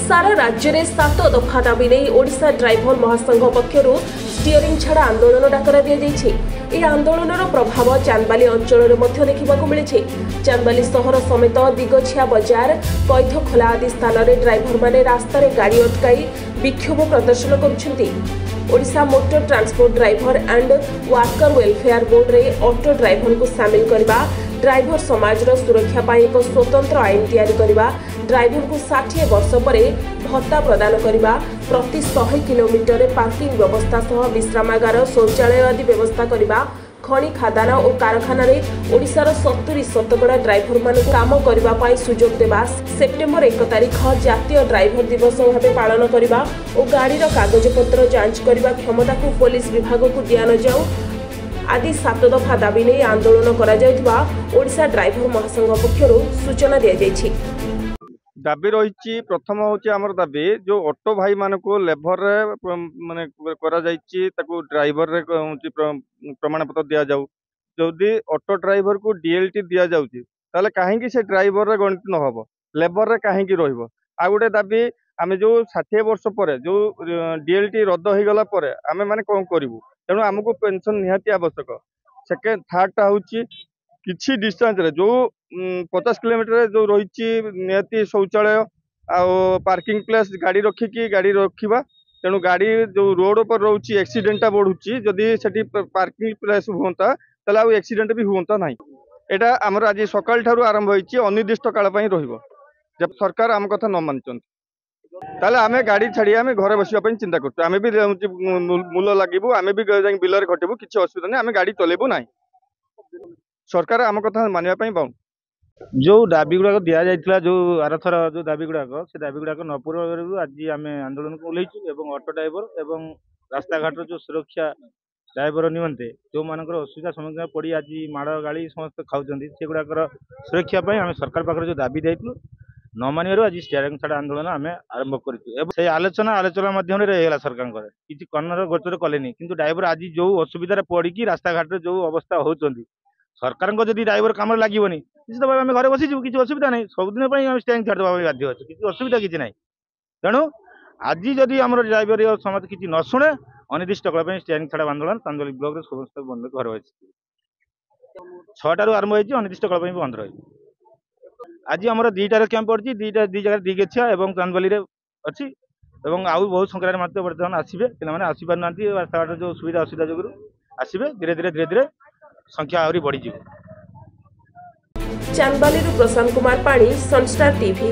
सारा राज्य में 7 दफा दाबी नहीं ओडिशा ड्राइवर महासंघ पक्षर स्टीयरिंग छाड़ आंदोलन डाकरा दी आंदोलन प्रभाव चांदबाली अंचल देखा मिली। चांदबाली सहर समेत दिगछिया बजार कैथखोला आदि स्थान में ड्राइवर माने रास्ता गाड़ी अटकाई विक्षोभ प्रदर्शन करोडिशा motor transport driver and worker welfare board रे ऑटो ड्राइवर को सामिल करने, ड्राइवर समाज सुरक्षा पर एक स्वतंत्र आईन तैयारी करने, ड्राइवर को 60 वर्ष पर भत्ता प्रदान करने, प्रति 100 किलोमीटर पार्किंग व्यवस्था सह विश्रामागार शौचालय आदि व्यवस्था करने, खनि खादान और कारखाना ओडिशार 70% ड्राइवर मान काम करने सुजोग देवा, सेप्टेम्बर 1 तारिख जातीय ड्राइवर दिवस भाव पालन करने और गाड़ीर कागजपत्र जांच करने क्षमता को पुलिस विभाग को दि न जाऊ आदि 7 दफा दाबी नहीं आंदोलन ओडिशा ड्राइवर महासंघ पक्षर सूचना दी। दाबी रही प्रथम हूँ दाबी जो ऑटो भाई मान को लेभर माने ड्राइवर प्रमाण पत्र दि जाऊ, जदि ऑटो ड्राइवर को डीएलटी दि जाऊँगी ताले कहीं से ड्राइवर गणित न हम लेबर कहीं आ गोटे दाबी आम जो 60 वर्ष पर जो डीएलटी रद्द हो गला आम मैंने कौन करूँ, तेणु आमको पेंशन निहाती आवश्यक। सेकेंड थर्डटा हूँ किसी डिस्टेंस रे जो 50 किलोमीटर जो रही निहाती शौचालय आ पार्किंग प्लेस गाड़ी रखिकी गाड़ी रखा, तेणु गाड़ी जो रोड पर रोचे एक्सीडेंटा बढ़ुची जदि से पार्किंग प्लेस हुआ ताला एक्सीडेंट भी हुआ ना। यहाँ आमर आज सकाल ठारू आरंभ होती अनिर्दिष्ट काल जब सरकार आम कथा न मानते ताले आमे गाड़ी छाड़ी आमे घरे बसवाई चिंता करते, आमे भी मूल लगे आमे भी बिलर खटबू किसी असुविधा नहीं, आमे गाड़ी चलेबू ना। सरकार आम कथा मानवा पाऊँ जो दाबी गुड़ाक दि जाता जो आरथर जो दाबी गुड़ाक से दाबी गुड़ाक न पूरा आज आम आंदोलन को ओह्लैचु ऑटो ड्राइवर एवं रास्ता घाट जो सुरक्षा ड्राइवर निमंते जो मान असुविधा सम्मुखीन पड़ी आज माड़ गाड़ी समस्त खाऊँ से गुड़ाकर सुरक्षा आम सरकार पाखे जो दाबी देलु न मानवर आज स्टीयरिंग छाड़ आंदोलन आम आरंभ कर आलोचना माध्यम सरकार किसी कर्णर गोचर कले कि ड्राइवर आज जो असुविधा पड़ी रास्ता घाट जो अवस्था होती सरकार जदि ड्राइवर कम लगे निश्चित भाव आम घर बसीचु किसी असुविधा नहीं, सबुदिन स्टीयरिंग छाड़ देवा बाध्य अच्छे किसी असुविधा किसी ना। तेणु आज जदि आम ड्राइवर समाज किसी न शुणे अनिर्दिष्ट काल स्टीयरिंग छाड़ आंदोलन चांदबाली ब्लॉक समस्त बंद घर बसी 6टारू आरंभ होती अनिर्दिष्ट काल बंद रही। आज आम 2टार कैंप पड़ी दी जगह दिगछिया और चांदबाली अच्छी आउ बहुत संख्यार मत बर्तमान आसवे पे आसपार ना रास्ता घाट जो सुविधा असुविधा जो आसवे धीरे धीरे संख्या आहरी बढ़ी। चांदबाली प्रशांत कुमार पाणी, सनस्टार टीवी।